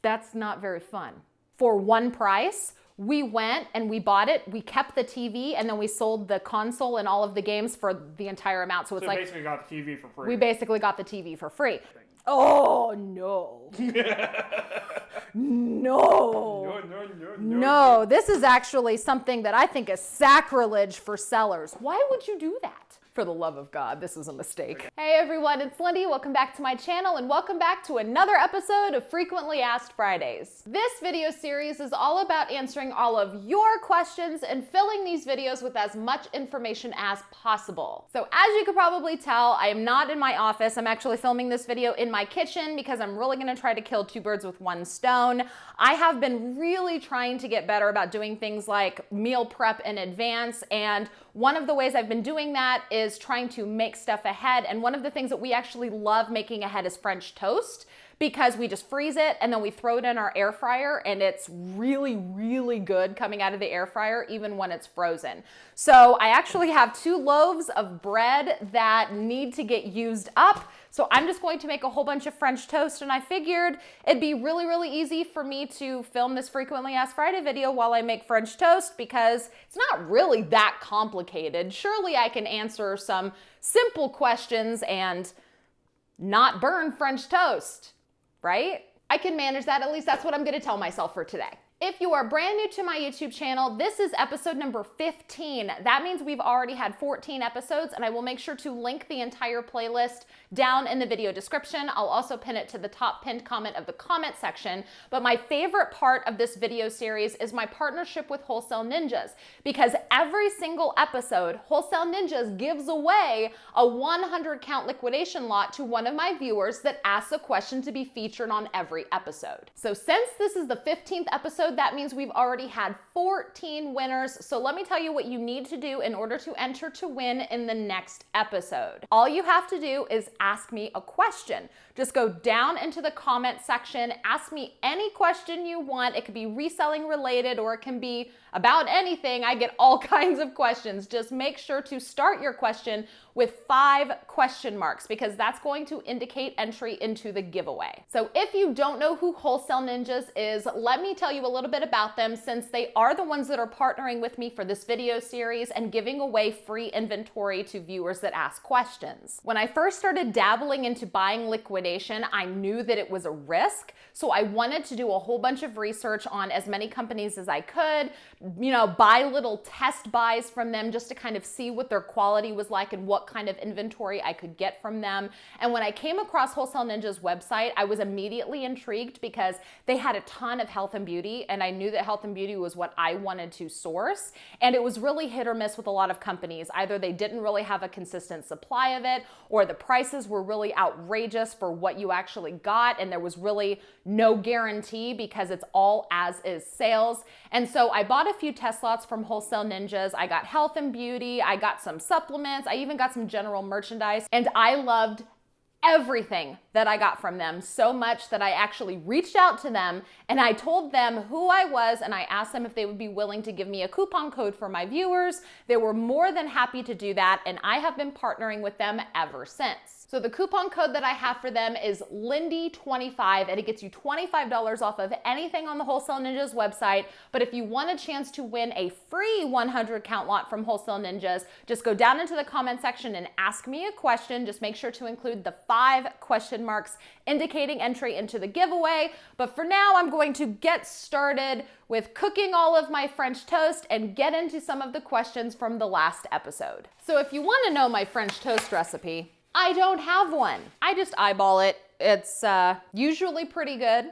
That's not very fun. For one price, we went and we bought it, we kept the TV, and then we sold the console and all of the games for the entire amount. So it's like, basically got the TV for free. We basically got the TV for free. Oh, no. No, this is actually something that I think is sacrilege for sellers. Why would you do that? For the love of God, this is a mistake. Hey everyone, it's Lindey. Welcome back to my channel and welcome back to another episode of Frequently Asked Fridays. This video series is all about answering all of your questions and filling these videos with as much information as possible. So as you could probably tell, I am not in my office. I'm actually filming this video in my kitchen because I'm really gonna try to kill two birds with one stone. I have been really trying to get better about doing things like meal prep in advance, and one of the ways I've been doing that is trying to make stuff ahead. And one of the things that we actually love making ahead is French toast, because we just freeze it and then we throw it in our air fryer, and it's really, really good coming out of the air fryer, even when it's frozen. So I actually have 2 loaves of bread that need to get used up. So I'm just going to make a whole bunch of French toast, and I figured it'd be really, really easy for me to film this Frequently Asked Friday video while I make French toast, because it's not really that complicated. Surely I can answer some simple questions and not burn French toast, right? I can manage that. At least that's what I'm gonna tell myself for today. If you are brand new to my YouTube channel, this is episode number 15. That means we've already had 14 episodes, and I will make sure to link the entire playlist down in the video description. I'll also pin it to the top pinned comment of the comment section. But my favorite part of this video series is my partnership with Wholesale Ninjas, because every single episode, Wholesale Ninjas gives away a 100 count liquidation lot to one of my viewers that asks a question to be featured on every episode. So since this is the 15th episode, that means we've already had 14 winners. So let me tell you what you need to do in order to enter to win in the next episode. All you have to do is ask me a question. Just go down into the comment section, ask me any question you want. It could be reselling related, or it can be about anything. I get all kinds of questions. Just make sure to start your question with 5 question marks, because that's going to indicate entry into the giveaway. So if you don't know who Wholesale Ninjas is, let me tell you a little bit about them, since they are the ones that are partnering with me for this video series and giving away free inventory to viewers that ask questions. When I first started dabbling into buying liquidation, I knew that it was a risk. So I wanted to do a whole bunch of research on as many companies as I could, buy little test buys from them just to kind of see what their quality was like and what kind of inventory I could get from them. And when I came across Wholesale Ninjas website, I was immediately intrigued because they had a ton of health and beauty, and I knew that health and beauty was what I wanted to source. And it was really hit or miss with a lot of companies. Either they didn't really have a consistent supply of it, or the prices were really outrageous for what you actually got, and there was really no guarantee because it's all as is sales. And so I bought a few test lots from Wholesale Ninjas. I got health and beauty, I got some supplements, I even got some general merchandise, and I loved everything that I got from them so much that I actually reached out to them and I told them who I was, and I asked them if they would be willing to give me a coupon code for my viewers. They were more than happy to do that, and I have been partnering with them ever since. So the coupon code that I have for them is Lindey25, and it gets you $25 off of anything on the Wholesale Ninjas website. But if you want a chance to win a free 100 count lot from Wholesale Ninjas, just go down into the comment section and ask me a question. Just make sure to include the 5 question marks indicating entry into the giveaway. But for now, I'm going to get started with cooking all of my French toast and get into some of the questions from the last episode. So if you want to know my French toast recipe, I don't have one. I just eyeball it. It's usually pretty good,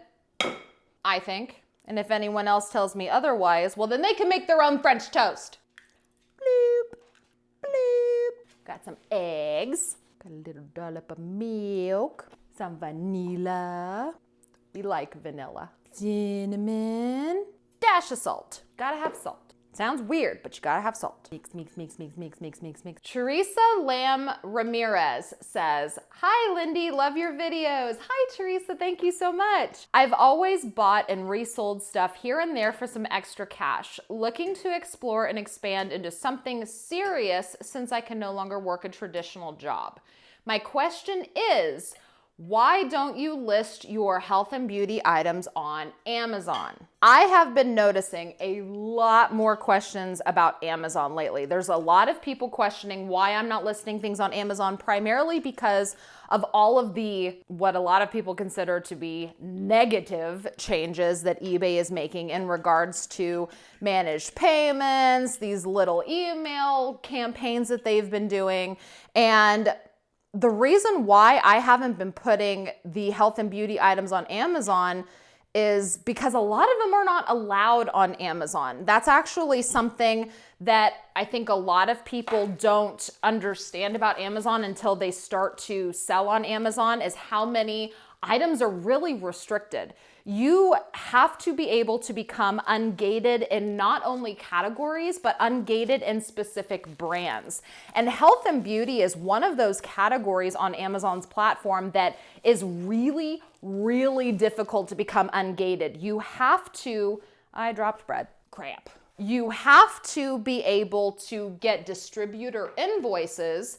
I think. And if anyone else tells me otherwise, well, then they can make their own French toast. Bloop, bloop. Got some eggs, got a little dollop of milk, some vanilla. We like vanilla. Cinnamon, dash of salt. Gotta have salt. Sounds weird, but you gotta have salt. Mix, mix, mix, mix, mix, mix, mix, mix. Teresa Lamb Ramirez says, "Hi Lindey, love your videos." Hi Teresa, thank you so much. I've always bought and resold stuff here and there for some extra cash. Looking to explore and expand into something serious since I can no longer work a traditional job. My question is, Why don't you list your health and beauty items on Amazon? I have been noticing a lot more questions about Amazon lately. There's a lot of people questioning why I'm not listing things on Amazon, primarily because of all of the, what a lot of people consider to be negative changes that eBay is making in regards to managed payments, these little email campaigns that they've been doing. And the reason why I haven't been putting the health and beauty items on Amazon is because a lot of them are not allowed on Amazon. That's actually something that I think a lot of people don't understand about Amazon until they start to sell on Amazon, is how many items are really restricted. You have to be able to become ungated in not only categories, but ungated in specific brands. And health and beauty is one of those categories on Amazon's platform that is really, really difficult to become ungated. You have to, I dropped bread, crap. You have to be able to get distributor invoices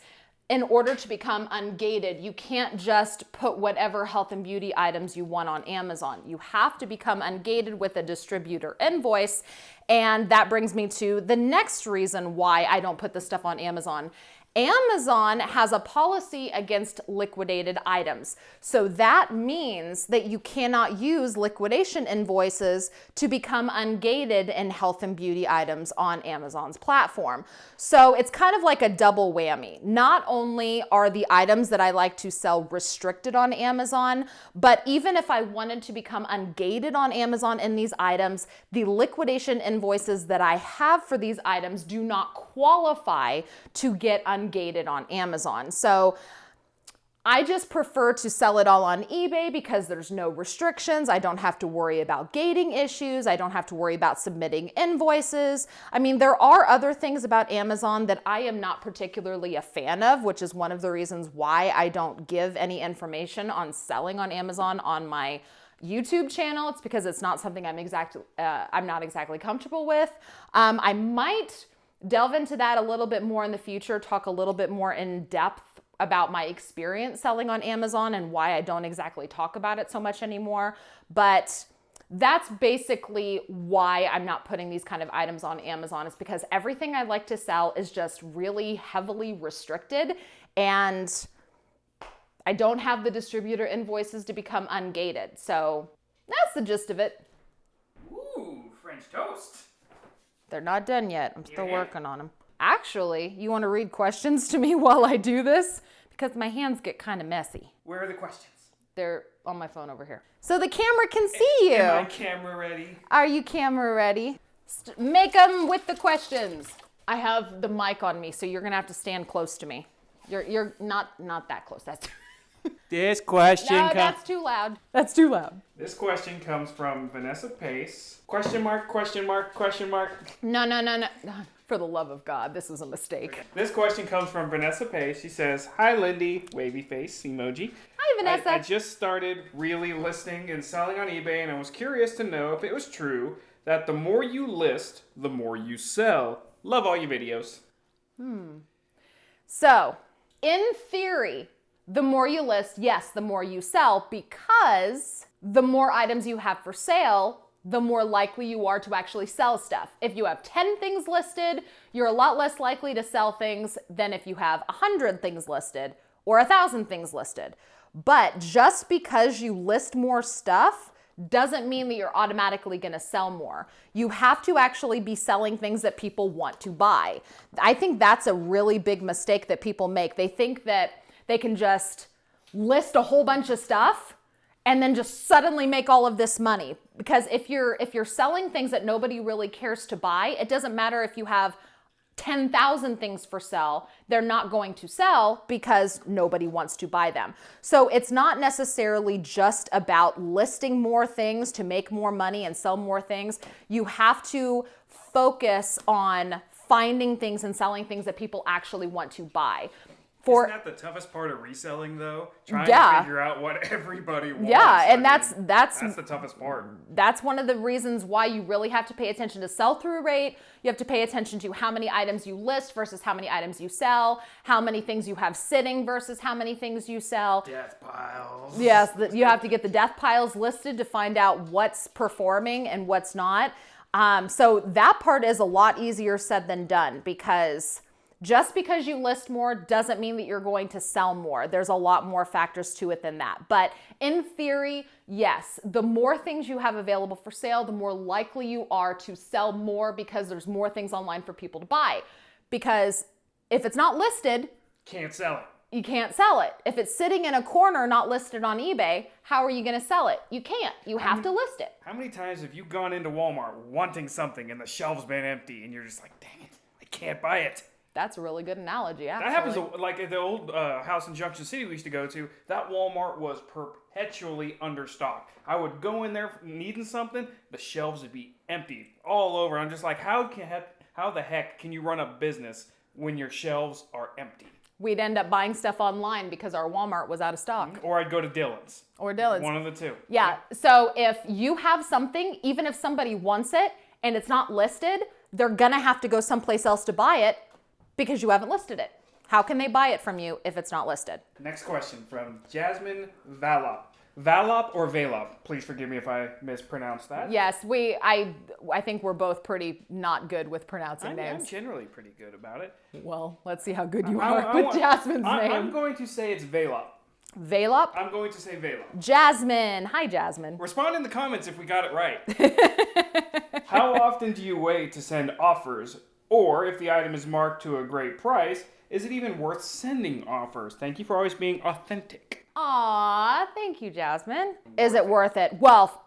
in order to become ungated. You can't just put whatever health and beauty items you want on Amazon. You have to become ungated with a distributor invoice. And that brings me to the next reason why I don't put this stuff on Amazon. Amazon has a policy against liquidated items. So that means that you cannot use liquidation invoices to become ungated in health and beauty items on Amazon's platform. So it's kind of like a double whammy. Not only are the items that I like to sell restricted on Amazon, but even if I wanted to become ungated on Amazon in these items, the liquidation invoices that I have for these items do not qualify to get ungated on Amazon. So I just prefer to sell it all on eBay because there's no restrictions. I don't have to worry about gating issues. I don't have to worry about submitting invoices. I mean, there are other things about Amazon that I am not particularly a fan of, which is one of the reasons why I don't give any information on selling on Amazon on my YouTube channel. It's because it's not something I'm not exactly comfortable with. I might delve into that a little bit more in the future, talk a little bit more in depth about my experience selling on Amazon and why I don't exactly talk about it so much anymore. But that's basically why I'm not putting these kind of items on Amazon, is because everything I like to sell is just really heavily restricted, and I don't have the distributor invoices to become ungated. So that's the gist of it. Ooh, French toast. They're not done yet. I'm still working on them. Actually, you want to read questions to me while I do this? Because my hands get kind of messy. Where are the questions? They're on my phone over here. So the camera can see you. Am I camera ready? Are you camera ready? Make them with the questions. I have the mic on me, so you're going to have to stand close to me. You're not that close. That's This question that's too loud. That's too loud. This question comes from Vanessa Pace. Question mark, question mark, question mark. No. For the love of God, this is a mistake. This question comes from Vanessa Pace. She says, "Hi, Lindey," wavy face emoji. Hi, Vanessa. I just started really listing and selling on eBay, and I was curious to know if it was true that the more you list, the more you sell. Love all your videos. So, in theory, the more you list, yes, the more you sell, because the more items you have for sale, the more likely you are to actually sell stuff. If you have 10 things listed, you're a lot less likely to sell things than if you have 100 things listed or 1,000 things listed. But just because you list more stuff doesn't mean that you're automatically gonna sell more. You have to actually be selling things that people want to buy. I think that's a really big mistake that people make. They think that they can just list a whole bunch of stuff and then just suddenly make all of this money. Because if you're selling things that nobody really cares to buy, it doesn't matter if you have 10,000 things for sale, they're not going to sell because nobody wants to buy them. So it's not necessarily just about listing more things to make more money and sell more things. You have to focus on finding things and selling things that people actually want to buy. Isn't that the toughest part of reselling, though? Trying to figure out what everybody wants. Yeah, and that's the toughest part. That's one of the reasons why you really have to pay attention to sell-through rate. You have to pay attention to how many items you list versus how many items you sell, how many things you have sitting versus how many things you sell. Death piles. Yes, you have to get the death piles listed to find out what's performing and what's not. So that part is a lot easier said than done, because just because you list more doesn't mean that you're going to sell more. There's a lot more factors to it than that. But in theory, yes, the more things you have available for sale, the more likely you are to sell more, because there's more things online for people to buy. Because if it's not listed, can't sell it. You can't sell it. If it's sitting in a corner not listed on eBay, how are you going to sell it? You can't. You have to list it. How many times have you gone into Walmart wanting something and the shelves been empty and you're just like, dang it, I can't buy it? That's a really good analogy, actually. That happens, like at the old house in Junction City we used to go to. That Walmart was perpetually understocked. I would go in there needing something, the shelves would be empty all over. I'm just like, how the heck can you run a business when your shelves are empty? We'd end up buying stuff online because our Walmart was out of stock. Or I'd go to Dillon's. Or Dillon's. One of the two. Yeah. So if you have something, even if somebody wants it and it's not listed, they're going to have to go someplace else to buy it because you haven't listed it. How can they buy it from you if it's not listed? Next question from Jasmine Valop. Valop or Valop? Please forgive me if I mispronounced that. Yes, I think we're both pretty not good with pronouncing names. I'm generally pretty good about it. Well, let's see how good you are with Jasmine's name. I'm going to say it's Valop. Valop? I'm going to say Valop. Jasmine. Hi, Jasmine. Respond in the comments if we got it right. How often do you wait to send offers? Or if the item is marked to a great price, is it even worth sending offers? Thank you for always being authentic. Aw, thank you, Jasmine. Is it worth it? Well,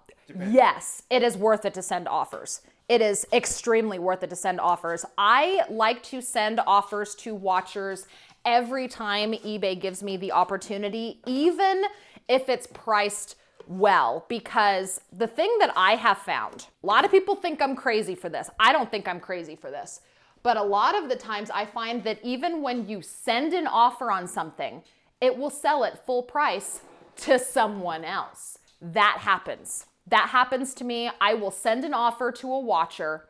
yes, it is worth it to send offers. It is extremely worth it to send offers. I like to send offers to watchers every time eBay gives me the opportunity, even if it's priced well, because the thing that I have found, a lot of people think I'm crazy for this. I don't think I'm crazy for this. But a lot of the times I find that even when you send an offer on something, it will sell at full price to someone else. That happens. That happens to me. I will send an offer to a watcher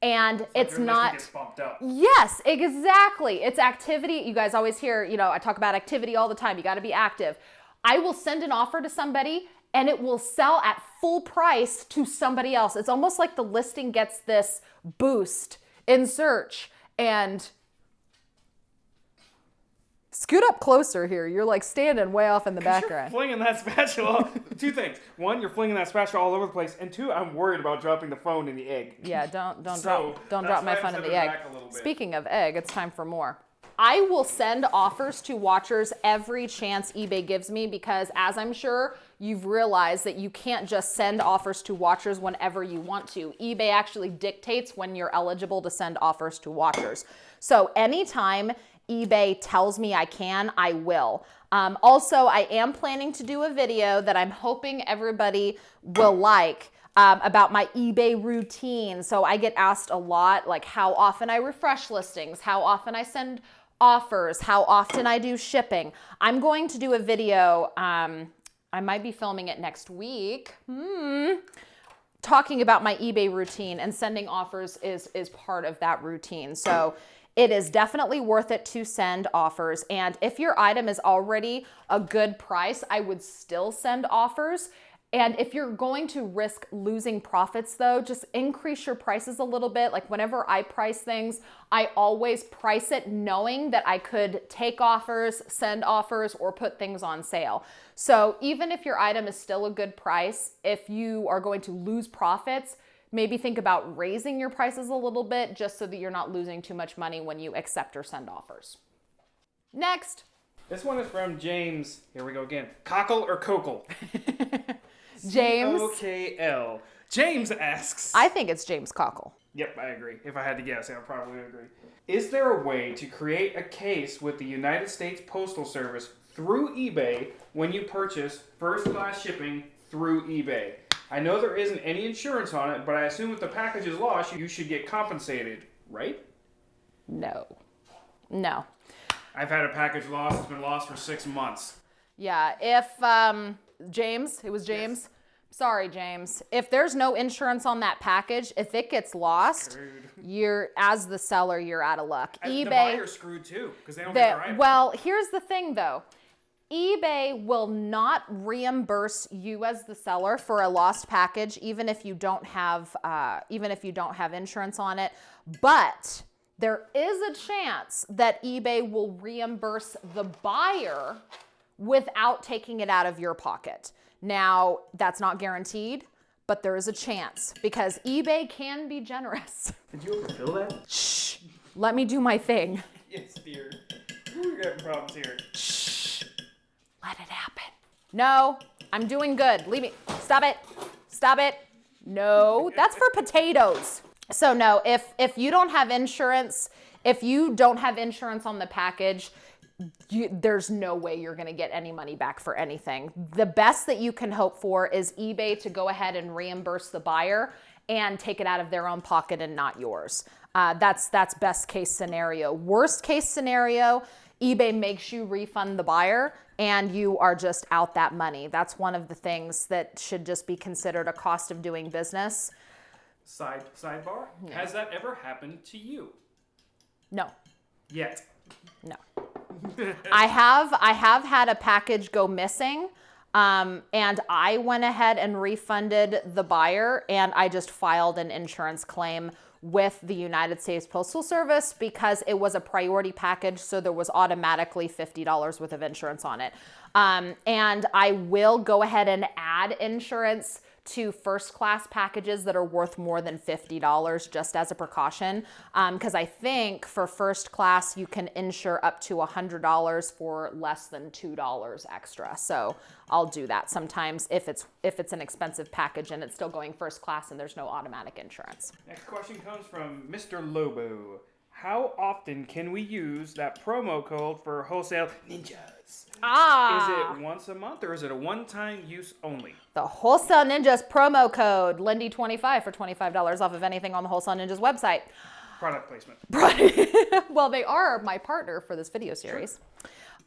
and it's not. Gets bumped up. Yes, exactly. It's activity. You guys always hear, I talk about activity all the time. You got to be active. I will send an offer to somebody and it will sell at full price to somebody else. It's almost like the listing gets this boost in search. And scoot up closer here. You're like standing way off in the background. You're flinging that spatula. Two things. One, you're flinging that spatula all over the place. And two, I'm worried about dropping the phone in the egg. Yeah, don't drop my phone in the egg. Speaking of egg, it's time for more. I will send offers to watchers every chance eBay gives me, because as I'm sure you've realized that you can't just send offers to watchers whenever you want to. eBay actually dictates when you're eligible to send offers to watchers. So anytime eBay tells me I can, I will. Also, I am planning to do a video that I'm hoping everybody will like about my eBay routine. So I get asked a lot, like how often I refresh listings, how often I send offers, how often I do shipping. I'm going to do a video, I might be filming it next week, talking about my eBay routine, and sending offers is part of that routine. So it is definitely worth it to send offers. And if your item is already a good price, I would still send offers. And if you're going to risk losing profits though, just increase your prices a little bit. Like whenever I price things, I always price it knowing that I could take offers, send offers, or put things on sale. So even if your item is still a good price, if you are going to lose profits, maybe think about raising your prices a little bit just so that you're not losing too much money when you accept or send offers. Next. This one is from James. Here we go again. Cockle or Cockle? James. C-O-K-L. James asks. I think it's James Cockle. Yep, I agree. If I had to guess, I would probably agree. Is there a way to create a case with the United States Postal Service through eBay when you purchase first-class shipping through eBay? I know there isn't any insurance on it, but I assume if the package is lost, you should get compensated, right? No. No. I've had a package lost. It's been lost for 6 months. Yeah, if James, it was James. Yes. Sorry, James. If there's no insurance on that package, if it gets lost, screwed. As the seller, you're out of luck. And eBay, the buyer's screwed too, because they don't get their item. Well, here's the thing though. eBay will not reimburse you as the seller for a lost package, even if you don't have insurance on it. But there is a chance that eBay will reimburse the buyer without taking it out of your pocket. Now, that's not guaranteed, but there is a chance because eBay can be generous. Did you ever feel that? Shh. Let me do my thing. Yes, dear. We're having problems here. Shh. Let it happen. No, I'm doing good. Leave me. Stop it. Stop it. No, that's for potatoes. So no, if you don't have insurance, if you don't have insurance on the package, there's no way you're going to get any money back for anything. The best that you can hope for is eBay to go ahead and reimburse the buyer and take it out of their own pocket and not yours. That's best case scenario. Worst case scenario, eBay makes you refund the buyer and you are just out that money. That's one of the things that should just be considered a cost of doing business. Sidebar? Yeah. Has that ever happened to you? No. Yet? No. I have had a package go missing, and I went ahead and refunded the buyer, and I just filed an insurance claim with the United States Postal Service because it was a priority package, so there was automatically $50 worth of insurance on it. And I will go ahead and add insurance to first class packages that are worth more than $50 just as a precaution. Because I think for first class, you can insure up to $100 for less than $2 extra. So I'll do that sometimes if it's an expensive package and it's still going first class and there's no automatic insurance. Next question comes from Mr. Lobo. How often can we use that promo code for Wholesale Ninjas? Is it once a month or is it a one-time use only? The Wholesale Ninjas promo code, Lindey25 for $25 off of anything on the Wholesale Ninjas website. Product placement. Well, they are my partner for this video series.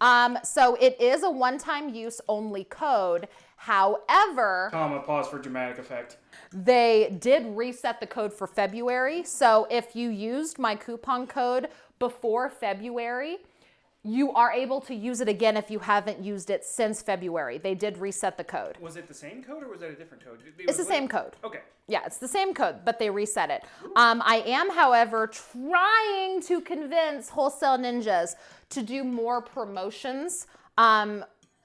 Sure. So it is a one-time use only code. However, pause for dramatic effect. They did reset the code for February. So if you used my coupon code before February, you are able to use it again if you haven't used it since February. They did reset the code. Was it the same code or was it a different code? It's the same code. Okay. Yeah, it's the same code, but they reset it. I am, however, trying to convince Wholesale Ninjas to do more promotions.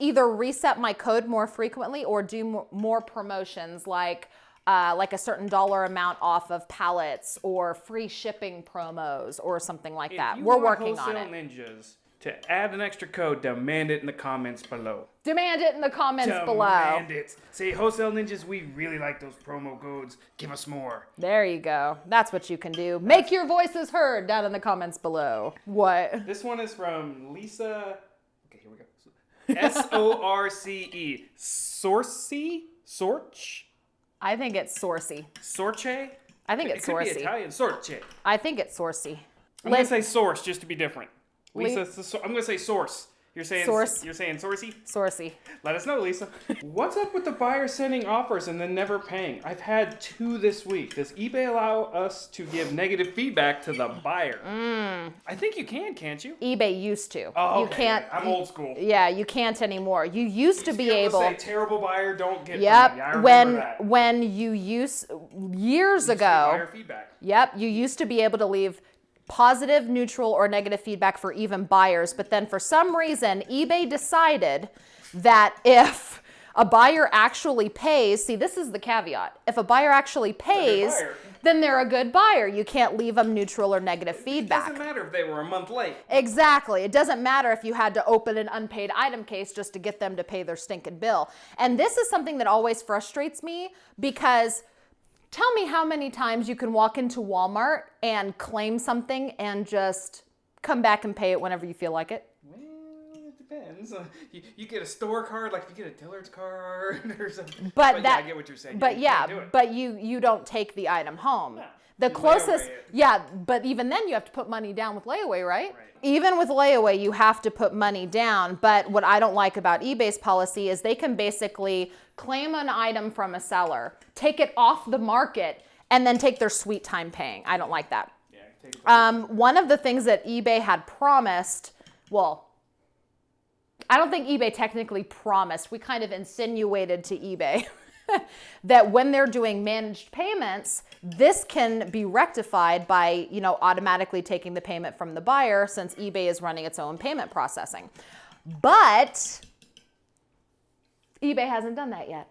Either reset my code more frequently or do more promotions like a certain dollar amount off of pallets or free shipping promos or something like that. We're working on it. Wholesale Ninjas to add an extra code, demand it in the comments below. Demand it in the comments below. Demand it. Say, Wholesale Ninjas, we really like those promo codes. Give us more. There you go. That's what you can do. Make your voices heard down in the comments below. What? This one is from Lisa. Okay, here we go. S-O-R-C-E. Sorcy? Sorch? I think it's Sorcy. Sorche? I think it's Sorcy. It could be Italian. Sorche. I think it's Sorcy. I'm going to say source just to be different. Lisa, I'm going to say source. You're saying source. You're saying Sorcy? Sorcy. Let us know, Lisa. What's up with the buyer sending offers and then never paying? I've had 2 this week. Does eBay allow us to give negative feedback to the buyer? I think you can, can't you? eBay used to. Oh, you okay. can't. I'm old school. Yeah, you can't anymore. You used to be able to say terrible buyer, don't get. Yep. I remember that. When you years ago. Buyer feedback. Yep. You used to be able to leave positive, neutral, or negative feedback for even buyers. But then for some reason, eBay decided that if a buyer actually pays, see, this is the caveat. If a buyer actually pays, then they're a good buyer. You can't leave them neutral or negative feedback. It doesn't matter if they were a month late. Exactly. It doesn't matter if you had to open an unpaid item case just to get them to pay their stinking bill. And this is something that always frustrates me because tell me how many times you can walk into Walmart and claim something and just come back and pay it whenever you feel like it. Well, it depends. You get a store card, like if you get a Dillard's card or something. But yeah, I get what you're saying. But you can't do it. but you don't take the item home. No. The You closest, layaway it. yeah, but even then you have to put money down with layaway, right? Even with layaway, you have to put money down. But what I don't like about eBay's policy is they can basically claim an item from a seller, take it off the market, and then take their sweet time paying. I don't like that. Yeah, take it One of the things that eBay had promised, well, I don't think eBay technically promised. We kind of insinuated to eBay that when they're doing managed payments, this can be rectified by, automatically taking the payment from the buyer since eBay is running its own payment processing. But eBay hasn't done that yet.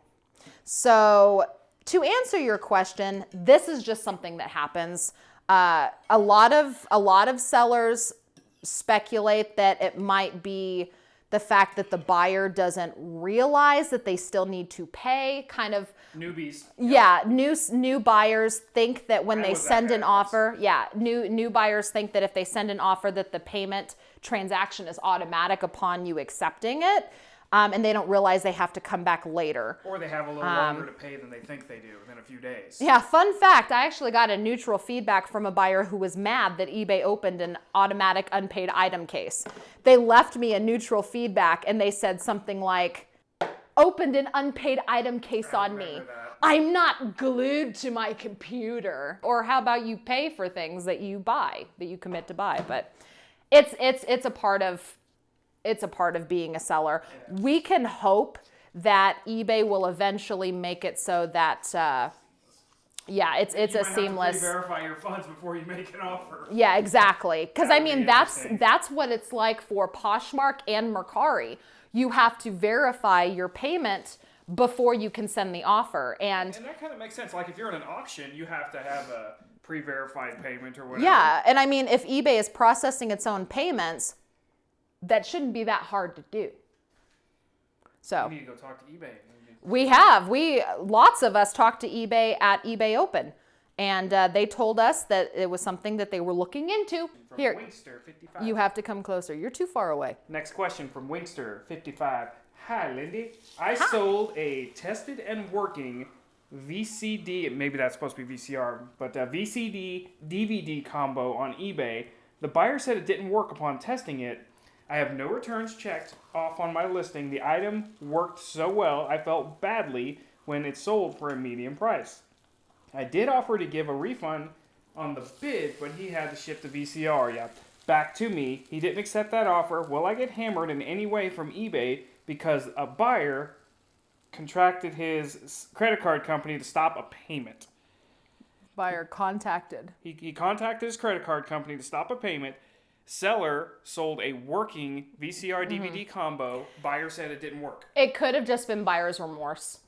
So to answer your question, this is just something that happens. A lot of sellers speculate that it might be the fact that the buyer doesn't realize that they still need to pay, kind of newbies. Yeah, new buyers think that when they send an offer, new buyers think that if they send an offer that the payment transaction is automatic upon you accepting it. And they don't realize they have to come back later. Or they have a little longer to pay than they think they do, within a few days. Yeah, fun fact, I actually got a neutral feedback from a buyer who was mad that eBay opened an automatic unpaid item case. They left me a neutral feedback and they said something like, opened an unpaid item case on me. I'm not glued to my computer. Or how about you pay for things that you buy, that you commit to buy? But it's a part of being a seller. Yeah. We can hope that eBay will eventually make it so that, it's a seamless. You verify your funds before you make an offer. Yeah, exactly. Because that's what it's like for Poshmark and Mercari. You have to verify your payment before you can send the offer, and that kind of makes sense. Like if you're in an auction, you have to have a pre-verified payment or whatever. Yeah, and I mean, if eBay is processing its own payments, that shouldn't be that hard to do. So we need to go talk to eBay. Lots of us talked to eBay at eBay Open, and they told us that it was something that they were looking into. From Here, Winkster 55. you have to come closer. You're too far away. Next question from Winkster 55. Hi, Lindey. I sold a tested and working VCD, maybe that's supposed to be VCR, but VCD DVD combo on eBay. The buyer said it didn't work upon testing it. I have no returns checked off on my listing. The item worked so well, I felt badly when it sold for a medium price. I did offer to give a refund on the bid, but he had to ship the VCR back to me. He didn't accept that offer. Will I get hammered in any way from eBay because a buyer contracted his credit card company to stop a payment? Buyer contacted. He contacted his credit card company to stop a payment. Seller sold a working VCR DVD combo. Buyer said it didn't work. It could have just been buyer's remorse.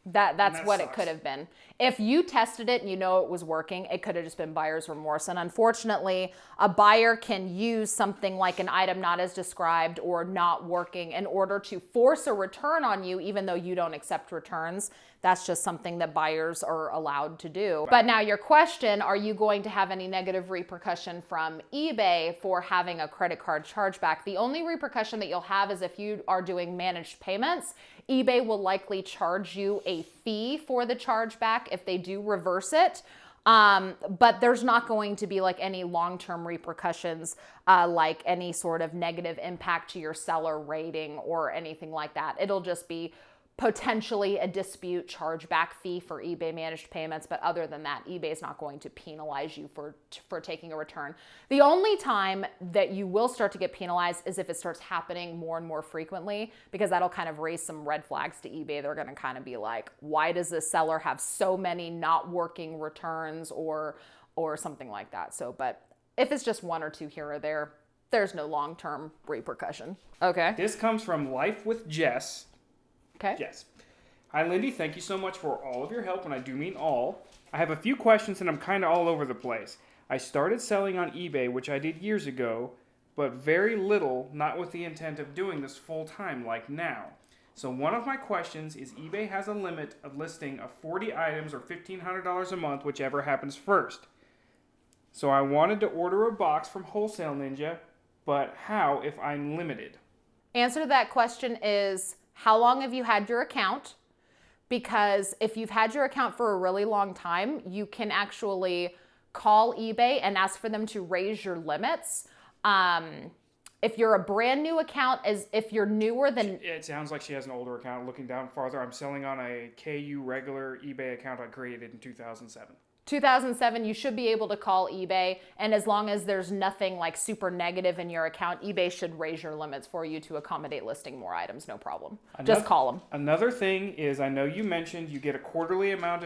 That's what sucks. it could have been. If you tested it and you know it was working, it could have just been buyer's remorse. And unfortunately, a buyer can use something like an item not as described or not working in order to force a return on you, even though you don't accept returns. That's just something that buyers are allowed to do. But now your question, are you going to have any negative repercussion from eBay for having a credit card chargeback? The only repercussion that you'll have is if you are doing managed payments, eBay will likely charge you a fee for the chargeback if they do reverse it. But there's not going to be like any long-term repercussions, like any sort of negative impact to your seller rating or anything like that. It'll just be potentially a dispute chargeback fee for eBay managed payments, but other than that, eBay is not going to penalize you for taking a return. The only time that you will start to get penalized is if it starts happening more and more frequently, because that'll kind of raise some red flags to eBay. They're going to kind of be like, why does this seller have so many not working returns or something like that? So, but if it's just one or two here or there, there's no long-term repercussion. Okay. This comes from Life with Jess. Okay. Yes. Hi, Lindey. Thank you so much for all of your help, and I do mean all. I have a few questions, and I'm kind of all over the place. I started selling on eBay, which I did years ago, but very little, not with the intent of doing this full-time like now. So one of my questions is eBay has a limit of listing of 40 items or $1,500 a month, whichever happens first. So I wanted to order a box from Wholesale Ninja, but how if I'm limited? Answer to that question is, how long have you had your account? Because if you've had your account for a really long time, you can actually call eBay and ask for them to raise your limits. If you're a brand new account, if you're newer than... It sounds like she has an older account. Looking down farther, I'm selling on a KU regular eBay account I created in 2007. 2007, you should be able to call eBay, and as long as there's nothing like super negative in your account, eBay should raise your limits for you to accommodate listing more items, no problem. Just call them. Another thing is, I know you mentioned you get a quarterly amount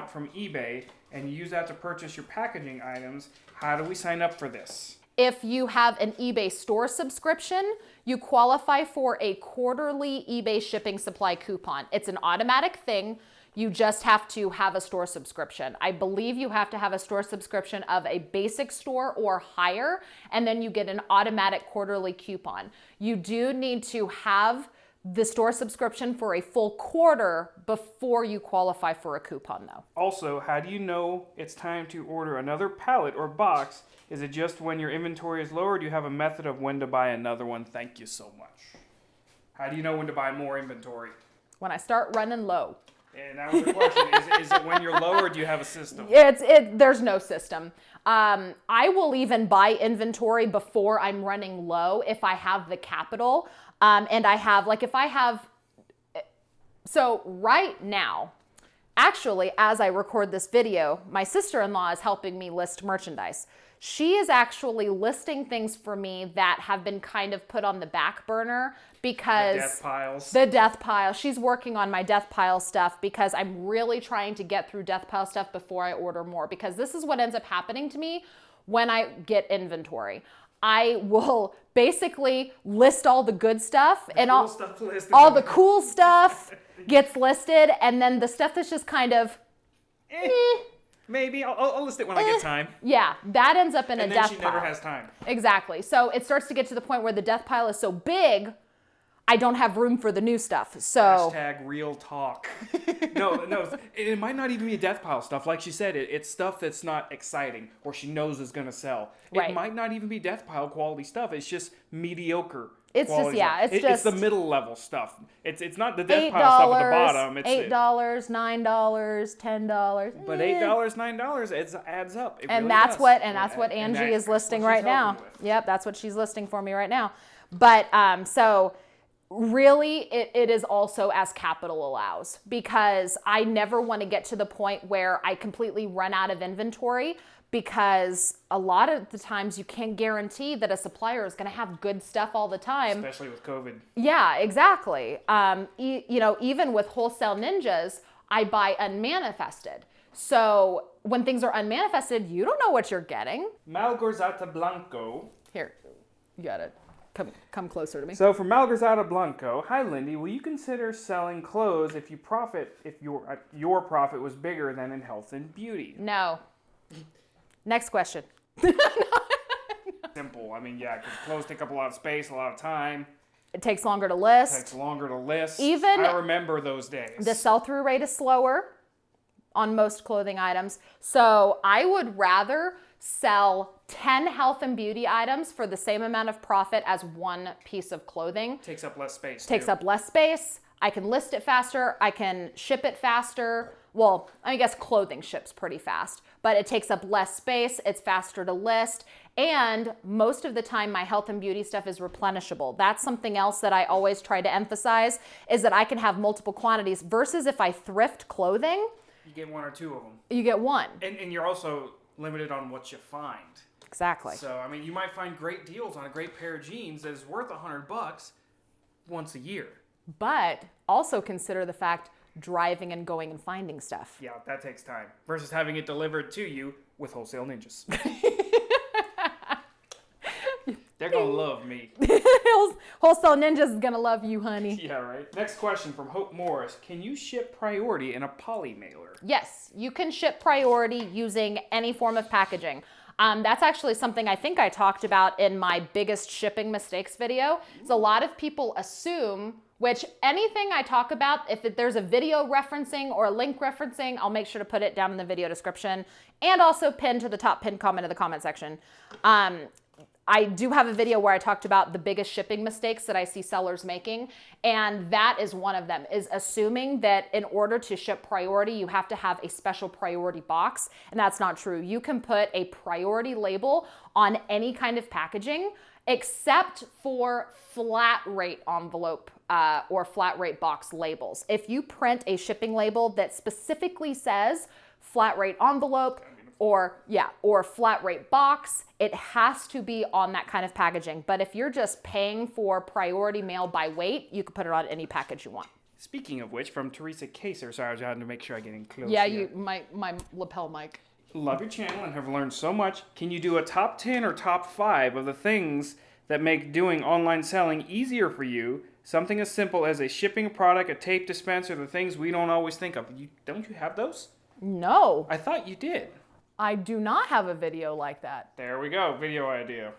from eBay, and you use that to purchase your packaging items. How do we sign up for this? If you have an eBay store subscription, you qualify for a quarterly eBay shipping supply coupon. It's an automatic thing. You just have to have a store subscription. I believe you have to have a store subscription of a basic store or higher, and then you get an automatic quarterly coupon. You do need to have the store subscription for a full quarter before you qualify for a coupon, though. Also, how do you know it's time to order another pallet or box? Is it just when your inventory is low, or do you have a method of when to buy another one? Thank you so much. How do you know when to buy more inventory? When I start running low. And that was the question. Is it when you're low, or do you have a system? There's no system. I will even buy inventory before I'm running low if I have the capital. And I have, like, so right now, actually, as I record this video, my sister-in-law is helping me list merchandise. She is actually listing things for me that have been kind of put on the back burner because... The death piles. The death pile. She's working on my death pile stuff because I'm really trying to get through death pile stuff before I order more, because this is what ends up happening to me when I get inventory. I will basically list all the good stuff and all the cool stuff gets listed, and then the stuff that's just kind of maybe I'll list it when I get time. Yeah, that ends up in a death pile. And then she never has time. Exactly. So it starts to get to the point where the death pile is so big, I don't have room for the new stuff. So # real talk. No, it might not even be death pile stuff. Like she said, it's stuff that's not exciting or she knows is going to sell. Right. It might not even be death pile quality stuff. It's just mediocre. It's quality just, yeah, stuff. it's the middle level stuff. It's not the death pile stuff at the bottom. It's $8, $9, $10. But $8, $9, it adds up. It and really that's does. what Angie is listing right now. Yep, that's what she's listing for me right now. But so really, it is also as capital allows, because I never want to get to the point where I completely run out of inventory, because a lot of the times you can't guarantee that a supplier is going to have good stuff all the time. Especially with COVID. Yeah, exactly. Even with Wholesale Ninjas, I buy unmanifested. So when things are unmanifested, you don't know what you're getting. Malgorzata Blanco. Here, you got it. Come closer to me. So for Malgorzata Blanco, hi Lindey, will you consider selling clothes if your profit was bigger than in health and beauty? No. Next question. Simple. I mean, yeah, because clothes take up a lot of space, a lot of time. It takes longer to list. It takes longer to list. Even I remember those days. The sell-through rate is slower on most clothing items. So I would rather sell 10 health and beauty items for the same amount of profit as one piece of clothing. Takes up less space. Takes up less space. I can list it faster. I can ship it faster. Well, I guess clothing ships pretty fast, but it takes up less space. It's faster to list. And most of the time, my health and beauty stuff is replenishable. That's something else that I always try to emphasize, is that I can have multiple quantities versus if I thrift clothing. You get one or two of them. You get one. And you're also limited on what you find. Exactly. So, I mean, you might find great deals on a great pair of jeans that is worth $100 once a year. But also consider the fact driving and going and finding stuff. Yeah, that takes time. Versus having it delivered to you with Wholesale Ninjas. They're going to love me. Wholesale Ninjas is going to love you, honey. Yeah, right. Next question from Hope Morris. Can you ship priority in a poly mailer? Yes, you can ship priority using any form of packaging. That's actually something I think I talked about in my biggest shipping mistakes video. So a lot of people assume, which anything I talk about, if there's a video referencing or a link referencing, I'll make sure to put it down in the video description and also pin to the top pinned comment in the comment section. I do have a video where I talked about the biggest shipping mistakes that I see sellers making, and that is one of them, is assuming that in order to ship priority, you have to have a special priority box, and that's not true. You can put a priority label on any kind of packaging except for flat rate envelope or flat rate box labels. If you print a shipping label that specifically says flat rate envelope, or flat rate box, it has to be on that kind of packaging. But if you're just paying for priority mail by weight, you can put it on any package you want. Speaking of which, from Teresa Kaser, sorry, I was trying to make sure I get in close. Yeah, here. my lapel mic. Love your channel and have learned so much. Can you do a top 10 or top 5 of the things that make doing online selling easier for you? Something as simple as a shipping product, a tape dispenser, the things we don't always think of. Don't you have those? No. I thought you did. I do not have a video like that. There we go, video idea.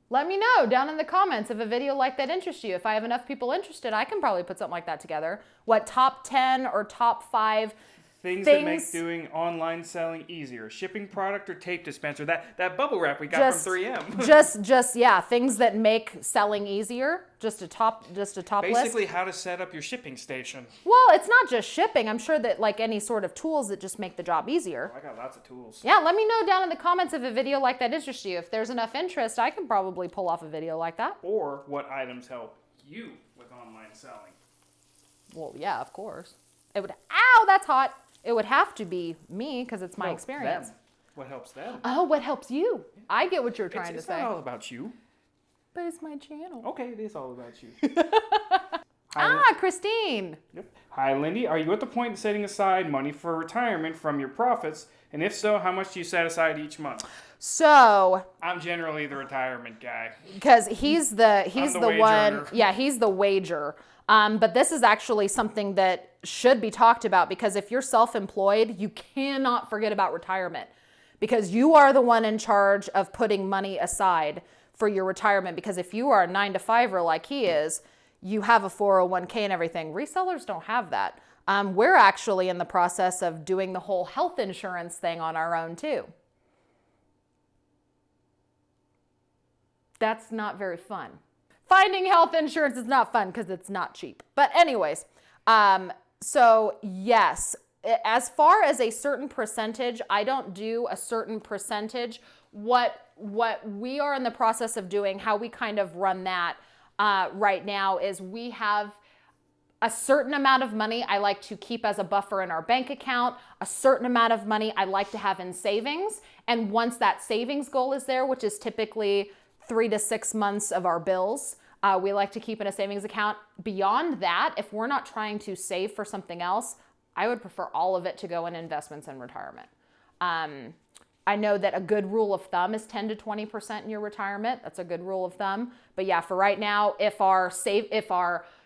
Let me know down in the comments if a video like that interests you. If I have enough people interested, I can probably put something like that together. What top 10 or top 5 things that make doing online selling easier. Shipping product or tape dispenser. That bubble wrap we got from 3M. just things that make selling easier. Just a top Basically list. how to set up your shipping station. Well, it's not just shipping. I'm sure that like any sort of tools that just make the job easier. Oh, I got lots of tools. Yeah, let me know down in the comments if a video like that interests you. If there's enough interest, I can probably pull off a video like that. Or what items help you with online selling. Well, yeah, of course. It would, ow, that's hot. It would have to be me because it's my experience. Them. What helps them? Oh, what helps you? I get what you're trying to say. It's not all about you. But it's my channel. Okay, it is all about you. Christine. Yep. Hi, Lindey. Are you at the point in setting aside money for retirement from your profits? And if so, how much do you set aside each month? So I'm generally the retirement guy. Because he's the one. earner. Yeah, he's the wager. But this is actually something that should be talked about, because if you're self-employed, you cannot forget about retirement, because you are the one in charge of putting money aside for your retirement. Because if you are a 9-to-5er like he is, you have a 401k and everything. Resellers don't have that. We're actually in the process of doing the whole health insurance thing on our own too. That's not very fun. Finding health insurance is not fun because it's not cheap. But anyways, so yes, as far as a certain percentage, I don't do a certain percentage. What we are in the process of doing, how we kind of run that right now, is we have a certain amount of money I like to keep as a buffer in our bank account, a certain amount of money I like to have in savings. And once that savings goal is there, which is typically 3 to 6 months of our bills, we like to keep in a savings account. Beyond that, if we're not trying to save for something else, I would prefer all of it to go in investments and retirement. I know that a good rule of thumb is 10 to 20% in your retirement. That's a good rule of thumb. But yeah, for right now, if our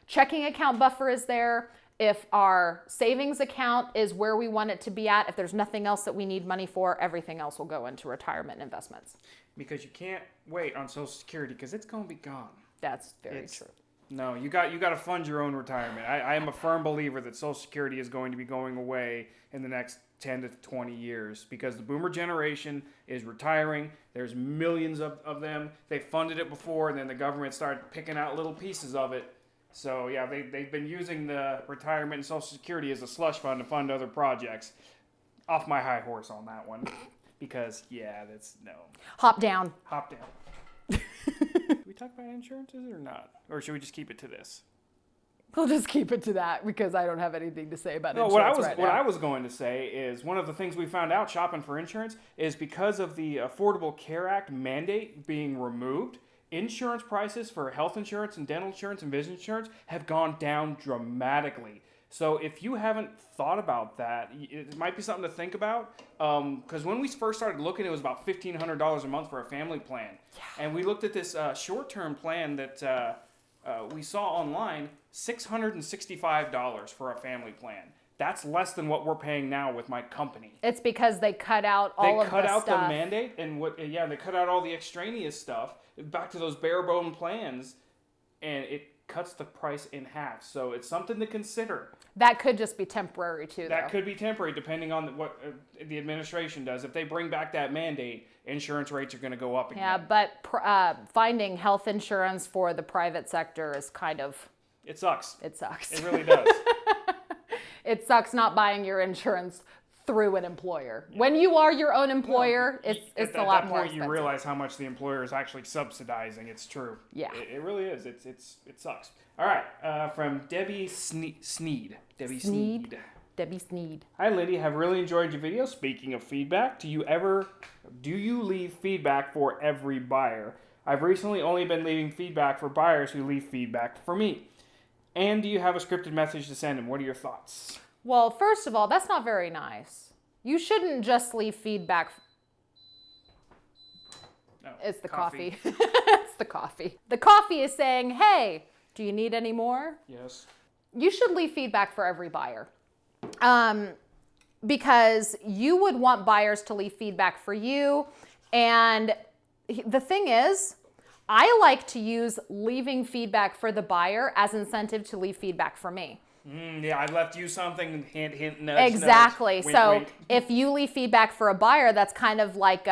checking account buffer is there, if our savings account is where we want it to be at, if there's nothing else that we need money for, everything else will go into retirement investments. Because you can't wait on Social Security because it's going to be gone. That's very true. No, you got to fund your own retirement. I am a firm believer that Social Security is going to be going away in the next 10 to 20 years because the boomer generation is retiring. There's millions of them. They funded it before, and then the government started picking out little pieces of it. So yeah, they've been using the retirement and Social Security as a slush fund to fund other projects. Off my high horse on that one. Because, yeah, that's no. Hop down. Hop down. Should we talk about insurances or not? Or should we just keep it to this? We'll just keep it to that because I don't have anything to say about No, insurance what I was going to say is one of the things we found out shopping for insurance is because of the Affordable Care Act mandate being removed, insurance prices for health insurance and dental insurance and vision insurance have gone down dramatically. So if you haven't thought about that, it might be something to think about. Because when we first started looking, it was about $1,500 a month for a family plan. Yeah. And we looked at this short-term plan that we saw online, $665 for a family plan. That's less than what we're paying now with my company. It's because they cut out all of the stuff. They cut out the mandate and they cut out all the extraneous stuff back to those bare bone plans, and it cuts the price in half. So it's something to consider. That could just be temporary too, That could be temporary depending on what the administration does. If they bring back that mandate, insurance rates are going to go up again. Yeah, but finding health insurance for the private sector is kind of... It sucks. It sucks. It really does. It sucks not buying your insurance through an employer. Yeah. When you are your own employer, it's a lot more expensive. At that point, you realize how much the employer is actually subsidizing. It's true. Yeah. It really is. It sucks. All right. From Debbie Sneed. Debbie Sneed. Hi, Lindey. Have really enjoyed your video. Speaking of feedback, do you leave feedback for every buyer? I've recently only been leaving feedback for buyers who leave feedback for me. And do you have a scripted message to send them? What are your thoughts? Well, first of all, that's not very nice. You shouldn't just leave feedback. No, it's the coffee. It's the coffee. The coffee is saying, hey, do you need any more? Yes. You should leave feedback for every buyer. Because you would want buyers to leave feedback for you. And the thing is, I like to use leaving feedback for the buyer as incentive to leave feedback for me. Yeah, I left you something, hint, hint, nudge, exactly. nudge, wink, so wink. If you leave feedback for a buyer, that's kind of like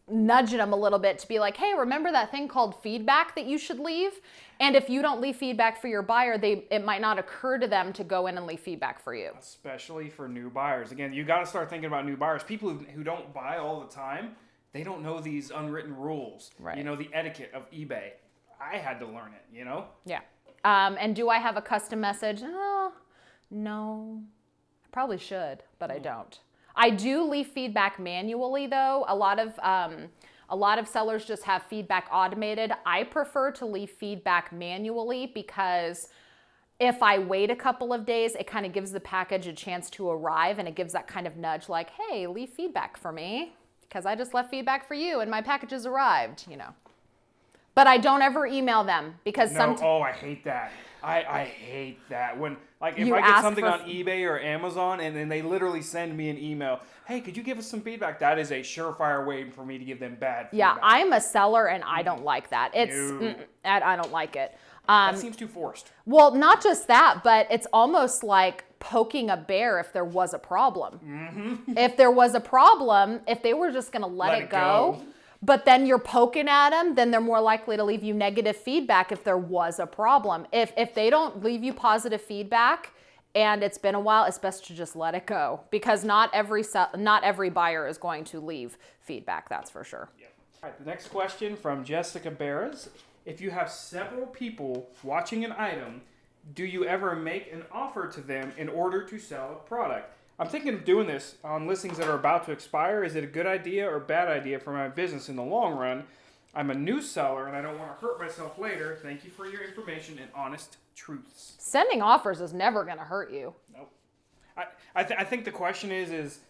nudging them a little bit to be like, hey, remember that thing called feedback that you should leave? And if you don't leave feedback for your buyer, it might not occur to them to go in and leave feedback for you. Especially for new buyers. Again, you got to start thinking about new buyers. People who don't buy all the time, they don't know these unwritten rules. Right. You know, the etiquette of eBay. I had to learn it, you know? Yeah. And do I have a custom message? No. I probably should, but I don't. I do leave feedback manually, though. A lot of sellers just have feedback automated. I prefer to leave feedback manually because if I wait a couple of days, it kind of gives the package a chance to arrive, and it gives that kind of nudge like, hey, leave feedback for me because I just left feedback for you and my package has arrived, you know. But I don't ever email them because sometimes... Oh, I hate that. I hate that. When, like, if I get something on eBay or Amazon and then they literally send me an email, hey, could you give us some feedback? That is a surefire way for me to give them bad feedback. Yeah, I'm a seller and I don't like that. I don't like it. That seems too forced. Well, not just that, but it's almost like poking a bear if there was a problem. Mm-hmm. If there was a problem, if they were just going to let it go, but then you're poking at them, then they're more likely to leave you negative feedback if there was a problem. If they don't leave you positive feedback and it's been a while, it's best to just let it go because not every buyer is going to leave feedback, that's for sure. Yep. All right, the next question from Jessica Barras. If you have several people watching an item, do you ever make an offer to them in order to sell a product? I'm thinking of doing this on listings that are about to expire. Is it a good idea or bad idea for my business in the long run? I'm a new seller and I don't want to hurt myself later. Thank you for your information and honest truths. Sending offers is never going to hurt you. Nope. I think the question is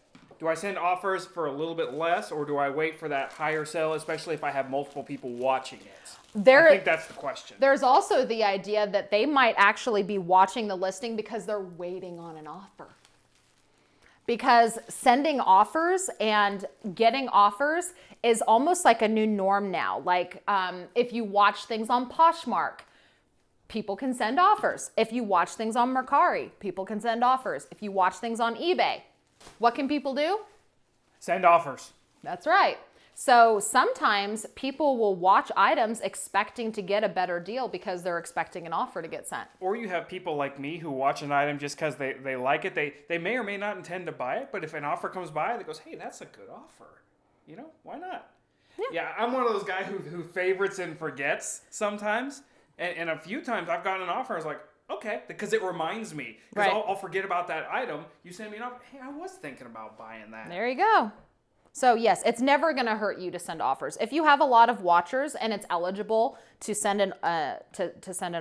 do I send offers for a little bit less or do I wait for that higher sale, especially if I have multiple people watching it? I think that's the question. There's also the idea that they might actually be watching the listing because they're waiting on an offer. Because sending offers and getting offers is almost like a new norm now. Like if you watch things on Poshmark, people can send offers. If you watch things on Mercari, people can send offers. If you watch things on eBay, what can people do? Send offers. That's right. So sometimes people will watch items expecting to get a better deal because they're expecting an offer to get sent. Or you have people like me who watch an item just because they like it. They may or may not intend to buy it, but if an offer comes by that goes, hey, that's a good offer. You know, why not? Yeah, I'm one of those guys who favorites and forgets sometimes. And a few times I've gotten an offer, I was like, okay, because it reminds me. Because I'll forget about that item. You send me an offer, hey, I was thinking about buying that. There you go. So yes, it's never going to hurt you to send offers. If you have a lot of watchers and it's eligible to send an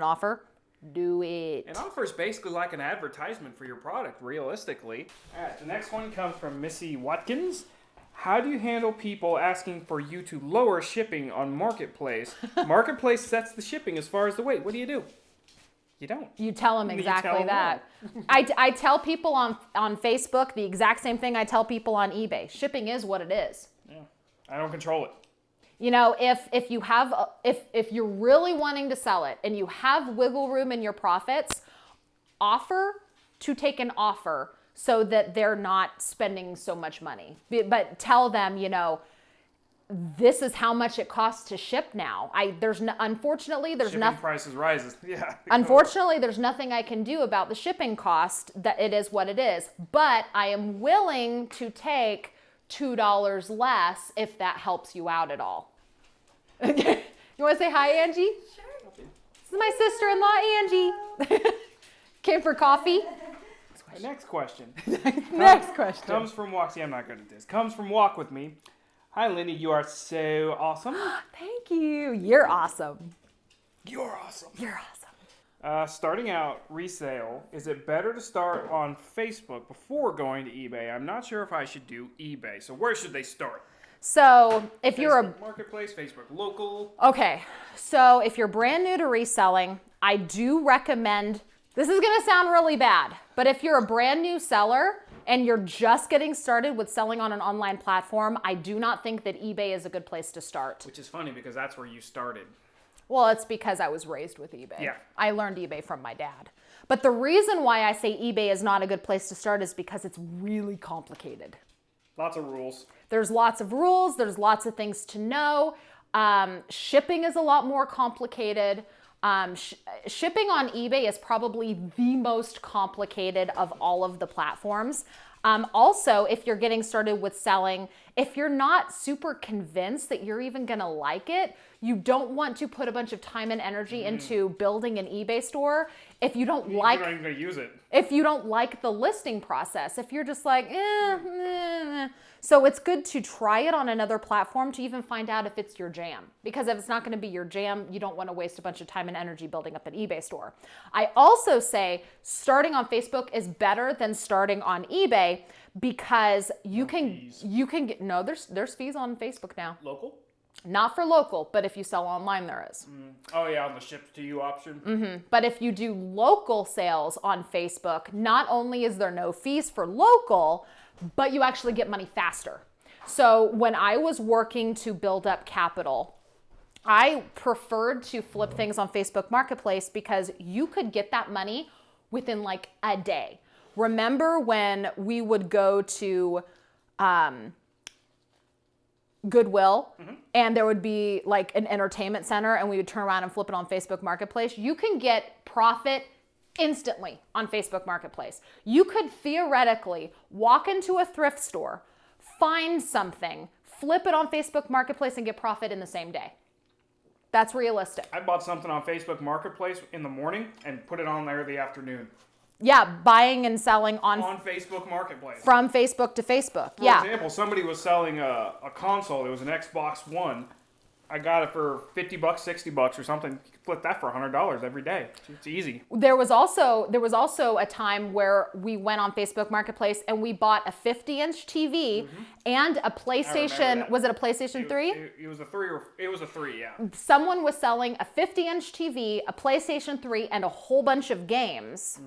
offer, do it. An offer is basically like an advertisement for your product, realistically. All right, the next one comes from Missy Watkins. How do you handle people asking for you to lower shipping on Marketplace? Marketplace sets the shipping as far as the weight. What do? You don't. You tell them exactly that. I tell people on Facebook the exact same thing I tell people on eBay. Shipping is what it is. Yeah. I don't control it. You know, if you have, if you're really wanting to sell it and you have wiggle room in your profits, offer to take an offer so that they're not spending so much money. But tell them, you know, this is how much it costs to ship now. Unfortunately, there's Shipping nothing. prices rises. Yeah. Unfortunately, there's nothing I can do about the shipping cost. That it is what it is. But I am willing to take $2 less if that helps you out at all. You want to say hi, Angie? Sure. This is my sister-in-law, Angie. Came for coffee. Next question. Next question. Comes from Walk. See, I'm not good at this. Comes from Walk With Me. Hi, Lindey. You are so awesome. Thank you. You're awesome. You're awesome. You're awesome. Starting out resale, is it better to start on Facebook before going to eBay? I'm not sure if I should do eBay. So where should they start? So if you're a Facebook Marketplace, Facebook Local. Okay, so if you're brand new to reselling, I do recommend, this is gonna sound really bad, but if you're a brand new seller and you're just getting started with selling on an online platform, I do not think that eBay is a good place to start. Which is funny because that's where you started. Well, it's because I was raised with eBay. Yeah. I learned eBay from my dad. But the reason why I say eBay is not a good place to start is because it's really complicated. Lots of rules. There's lots of rules. There's lots of things to know. Shipping is a lot more complicated. Shipping on eBay is probably the most complicated of all of the platforms. Also, if you're getting started with selling, if you're not super convinced that you're even gonna like it, you don't want to put a bunch of time and energy into building an eBay store. If you don't like, You're not even gonna use it. if you don't like the listing process, if you're just like, So it's good to try it on another platform to even find out if it's your jam. Because if it's not gonna be your jam, you don't wanna waste a bunch of time and energy building up an eBay store. I also say starting on Facebook is better than starting on eBay because you can get, no, there's fees on Facebook now. Local? Not for local, but if you sell online, there is. Oh yeah, on the ship to you option. But if you do local sales on Facebook, not only is there no fees for local, but you actually get money faster. So when I was working to build up capital, I preferred to flip things on Facebook Marketplace because you could get that money within like a day. Remember when we would go to Goodwill and there would be like an entertainment center and we would turn around and flip it on Facebook Marketplace? You can get profit instantly on Facebook Marketplace. You could theoretically walk into a thrift store, find something, flip it on Facebook Marketplace and get profit in the same day. That's realistic. I bought something on Facebook Marketplace in the morning and put it on there the afternoon. Yeah, buying and selling on Facebook Marketplace. From Facebook to Facebook. For example, somebody was selling a console. It was an Xbox One. I got it for $50, $60 or something. You could flip that for $100 every day. It's easy. There was also a time where we went on Facebook Marketplace and we bought a 50-inch TV and a PlayStation. Was it a PlayStation 3? It was a 3 it was a 3, yeah. Someone was selling a 50-inch TV, a PlayStation 3, and a whole bunch of games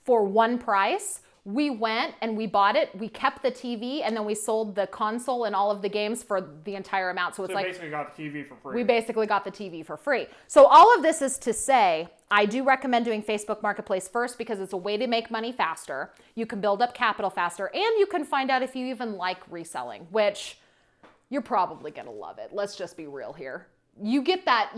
for one price. We went and we bought it. We kept the TV and then we sold the console and all of the games for the entire amount. So it's like basically got the TV for free. We basically got the TV for free. So all of this is to say, I do recommend doing Facebook Marketplace first because it's a way to make money faster. You can build up capital faster and you can find out if you even like reselling, which you're probably gonna love it. Let's just be real here. You get that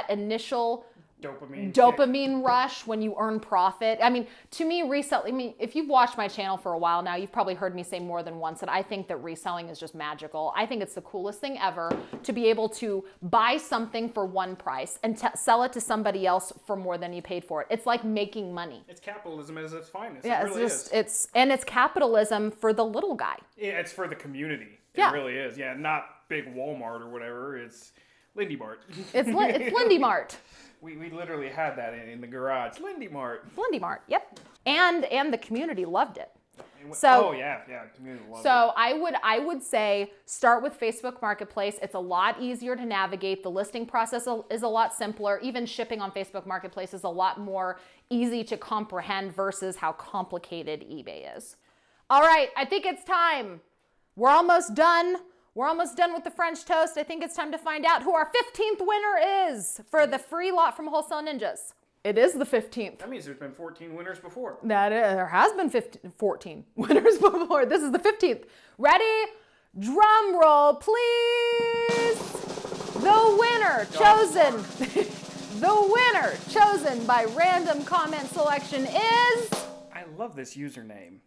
initial dopamine rush when you earn profit. I mean, to me, reselling, if you've watched my channel for a while now, you've probably heard me say more than once that I think that reselling is just magical. I think it's the coolest thing ever to be able to buy something for one price and sell it to somebody else for more than you paid for it. It's like making money. It's capitalism at its finest. Yeah, it really is. It's capitalism for the little guy. Yeah, it's for the community. Yeah. It really is. Yeah, not big Walmart or whatever. It's Lindey Mart. It's Lindey Mart. We literally had that in the garage. Lindey Mart. Lindey Mart, yep. And the community loved it. Community loved it. So I would say start with Facebook Marketplace. It's a lot easier to navigate. The listing process is a lot simpler. Even shipping on Facebook Marketplace is a lot more easy to comprehend versus how complicated eBay is. All right, I think it's time. We're almost done We're almost done with the French toast. I think it's time to find out who our 15th winner is for the free lot from Wholesale Ninjas. It is the 15th. That means there's been 14 winners before. There has been 14 winners before. This is the 15th. Ready? Drum roll, please. The winner chosen. The winner chosen by random comment selection is. I love this username.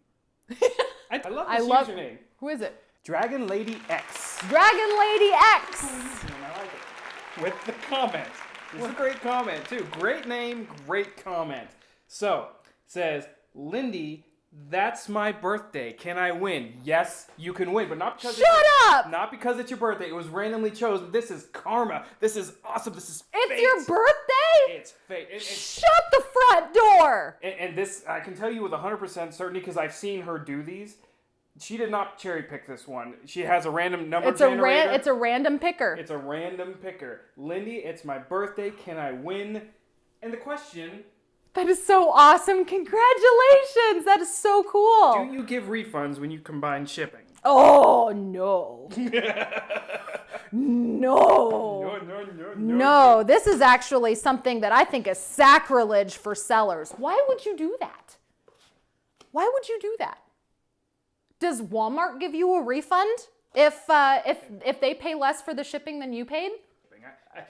I love this username. Who is it? Dragon Lady X. Dragon Lady X. I like it. With the comment. This is a great comment too. Great name, great comment. So, it says, Lindey, that's my birthday. Can I win? Yes, you can win, but not because not because it's your birthday. It was randomly chosen. This is karma. This is awesome. This is fate. It's your birthday? It's fate. Shut the front door. And this, I can tell you with 100% certainty because I've seen her do these. She did not cherry pick this one. She has a random number generator. It's a random picker. It's a random picker. Lindey, it's my birthday. Can I win? And the question... That is so awesome. Congratulations. That is so cool. Do you give refunds when you combine shipping? Oh, no. No. No, this is actually something that I think is sacrilege for sellers. Why would you do that? Why would you do that? Does Walmart give you a refund if they pay less for the shipping than you paid?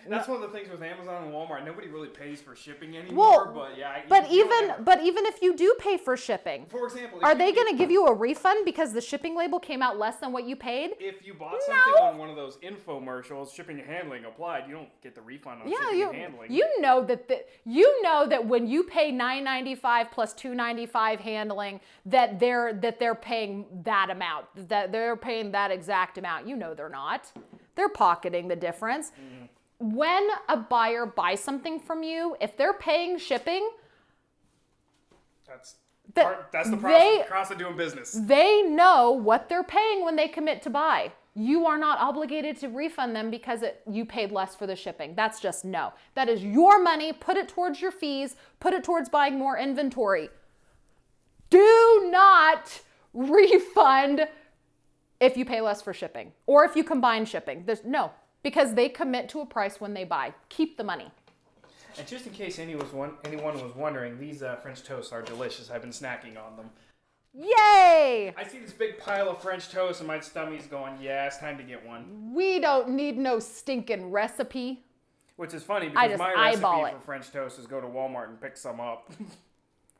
That's one of the things with Amazon and Walmart. Nobody really pays for shipping anymore. But yeah. But even if you do pay for shipping, for example, are they going to give you a refund because the shipping label came out less than what you paid? If you bought something on one of those infomercials, shipping and handling applied, you don't get the refund on shipping and handling. You know that when you pay $9.95 plus $2.95 handling, that they're paying that amount, that they're paying that exact amount. You know they're not. They're pocketing the difference. Mm-hmm. When a buys something from you, if they're paying shipping, that's the process of doing business. They know what they're paying when they commit to buy. You are not obligated to refund them because you paid less for the shipping. That's just no. That is your money. Put it towards your fees. Put it towards buying more inventory. Do not refund if you pay less for shipping or if you combine shipping. Because they commit to a price when they buy. Keep the money. And just in case anyone was wondering, these French toasts are delicious. I've been snacking on them. Yay! I see this big pile of French toast and my stomach's going, yeah, it's time to get one. We don't need no stinking recipe. Which is funny because my recipe for French toast is go to Walmart and pick some up.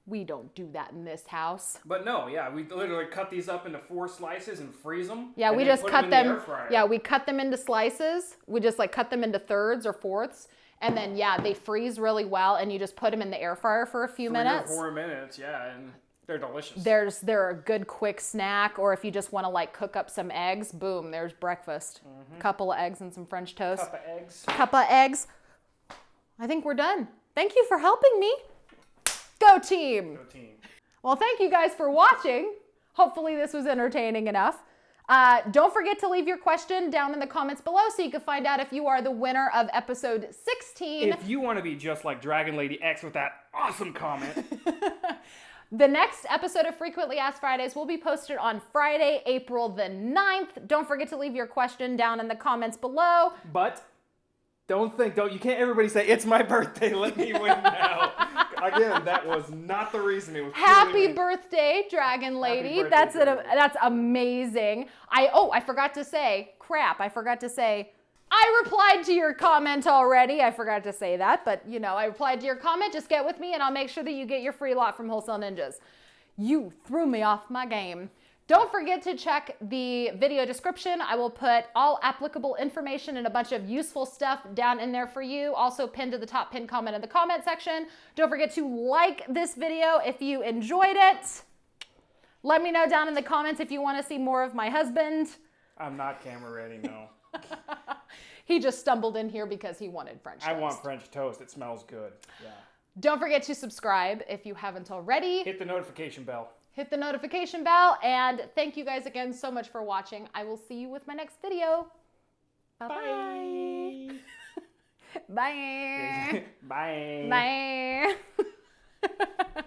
We don't do that in this house. But no, yeah, we literally cut these up into 4 slices and freeze them. Yeah, we just cut them. Yeah, we cut them into slices. We just cut them into thirds or fourths, and then they freeze really well, and you just put them in the air fryer for a few minutes. 3 or 4 minutes, yeah, and they're delicious. They're a good quick snack, or if you just want to cook up some eggs, boom, there's breakfast. Mm-hmm. Couple of eggs and some French toast. Cup of eggs. I think we're done. Thank you for helping me. Go team! Go team. Well, thank you guys for watching. Hopefully this was entertaining enough. Don't forget to leave your question down in the comments below so you can find out if you are the winner of episode 16. If you want to be just like Dragon Lady X with that awesome comment. The next episode of Frequently Asked Fridays will be posted on Friday, April the 9th. Don't forget to leave your question down in the comments below. But you can't everybody say, it's my birthday, let me win now. Again, that was not the reason. It was happy birthday, Dragon Lady. That's amazing. I forgot to say, I replied to your comment already. I forgot to say that, but I replied to your comment. Just get with me and I'll make sure that you get your free lot from Wholesale Ninjas. You threw me off my game. Don't forget to check the video description. I will put all applicable information and a bunch of useful stuff down in there for you. Also pinned to the top pinned comment in the comment section. Don't forget to like this video if you enjoyed it. Let me know down in the comments if you want to see more of my husband. I'm not camera ready, no. He just stumbled in here because he wanted French toast. I want French toast. It smells good. Yeah. Don't forget to subscribe if you haven't already. Hit the notification bell. Hit the notification bell, and thank you guys again so much for watching. I will see you with my next video. Bye-bye. Bye. Bye. Bye.